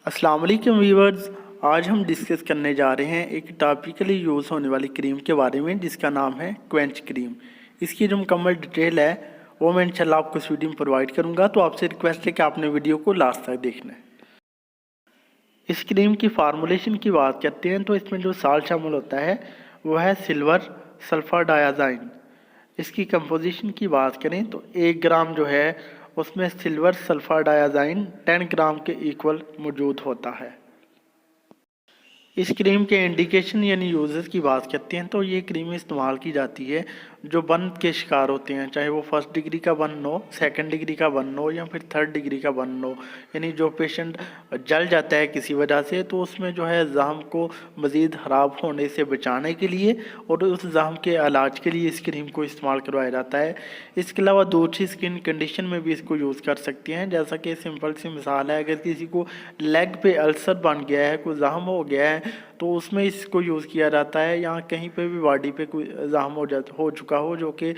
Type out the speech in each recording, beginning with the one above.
अस्सलाम वालेकुम व्यूअर्स। आज हम डिस्कस करने जा रहे हैं एक टॉपिकली यूज़ होने वाली क्रीम के बारे में जिसका नाम है क्वेंच क्रीम। इसकी जो मुकम्मल डिटेल है वो मैं इंशाल्लाह आपको इस वीडियो में प्रोवाइड करूंगा, तो आपसे रिक्वेस्ट है कि आपने वीडियो को लास्ट तक देखना है। इस क्रीम की फार्मूलेशन की बात करते हैं तो इसमें जो साल्ट शामिल होता है वो है सिल्वर सल्फर डायाजाइन। इसकी कंपोजिशन की बात करें तो 1 ग्राम जो है उसमें सिल्वर सल्फर डायाजाइन 10 ग्राम के इक्वल मौजूद होता है। इस क्रीम के इंडिकेशन यानी यूजेस की बात करते हैं तो ये क्रीम इस्तेमाल की जाती है जो बर्न के शिकार होते हैं, चाहे वो 1st डिग्री का बर्न हो, 2nd डिग्री का बर्न हो या फिर 3rd डिग्री का बर्न हो। यानी जो पेशेंट जल जाता है किसी वजह से तो उसमें जो है जख्म को मज़ीद ख़राब होने से बचाने के लिए और उस जख्म के इलाज के लिए इस क्रीम को इस्तेमाल करवाया जाता है। इसके अलावा दूसरी स्किन कंडीशन में भी इसको यूज़ कर सकते हैं, जैसा कि सिंपल सी मिसाल है, अगर किसी को लेग पे अल्सर बन गया है, कोई जख्म हो गया है तो उसमें इसको यूज़ किया जाता है। या कहीं पे भी बॉडी पे कोई जख्म हो चुका हो जो कि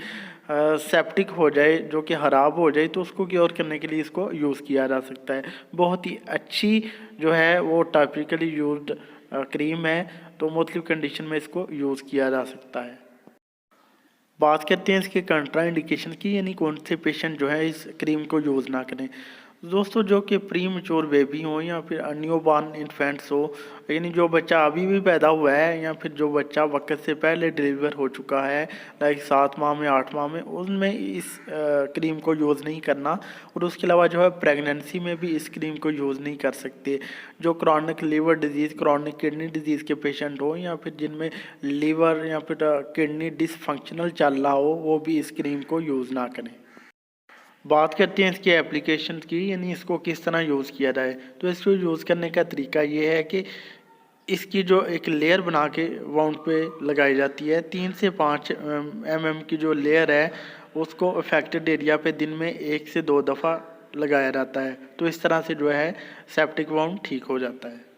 सेप्टिक हो जाए, जो कि ख़राब हो जाए, तो उसको क्योर करने के लिए इसको यूज़ किया जा सकता है। बहुत ही अच्छी जो है वो टॉपिकली यूज्ड क्रीम है, तो मुख्तलिफ कंडीशन में इसको यूज़ किया जा सकता है। बात करते हैं इसके कंट्रा इंडिकेशन की, यानी कौन से पेशेंट जो है इस क्रीम को यूज़ ना करें। दोस्तों जो कि प्री मैच्योर बेबी हो या फिर न्यू बॉर्न इन्फेंट्स हो, यानी जो बच्चा अभी भी पैदा हुआ है या फिर जो बच्चा वक्त से पहले डिलीवर हो चुका है, लाइक 7 माह में 8 माह में, उनमें इस क्रीम को यूज़ नहीं करना। और उसके अलावा जो है प्रेगनेंसी में भी इस क्रीम को यूज़ नहीं कर सकते। जो chronic liver disease, chronic kidney disease के पेशेंट हो या फिर जिनमें लीवर या फिर किडनी डिसफंक्शनल चल रहा हो, वो भी इस क्रीम को यूज़ ना करें। बात करते हैं इसके एप्लीकेशन की, यानी इसको किस तरह यूज़ किया जाए। तो इसको यूज़ करने का तरीका ये है कि इसकी जो एक लेयर बना के वाउंड पे लगाई जाती है, 3 से 5 mm की जो लेयर है उसको अफेक्टेड एरिया पे दिन में 1 से 2 दफ़ा लगाया जाता है। तो इस तरह से जो है सेप्टिक वाउंड ठीक हो जाता है।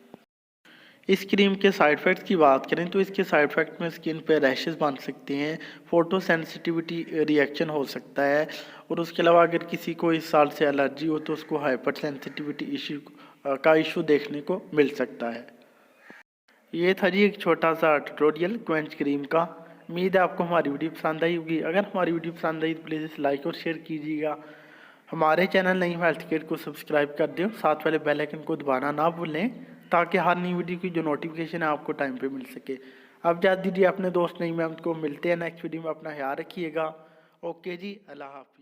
इस क्रीम के साइड इफ़ेक्ट्स की बात करें तो इसके साइड इफ़ेक्ट में स्किन पे रैशेस बन सकते हैं, फोटो सेंसिटिविटी रिएक्शन हो सकता है, और उसके अलावा अगर किसी को इस साल से एलर्जी हो तो उसको हाइपर सेंसिटिविटी का इशू देखने को मिल सकता है। ये था जी एक छोटा सा ट्यूटोरियल क्वेंच क्रीम का। उम्मीद है आपको हमारी वीडियो पसंद आई होगी। अगर हमारी वीडियो पसंद आई तो प्लीज़ इसे लाइक और शेयर कीजिएगा। हमारे चैनल नहीं हेल्थ केयर को सब्सक्राइब कर दो, साथ वाले बेल आइकन को दबाना ना भूलें ताकि हर नई वीडियो की जो नोटिफिकेशन है आपको टाइम पे मिल सके। अब जा दीजिए अपने दोस्त नहीं मैम को, मिलते हैं नेक्स्ट वीडियो में। अपना ख्याल रखिएगा। ओके जी, अल्लाह हाफ़िज़।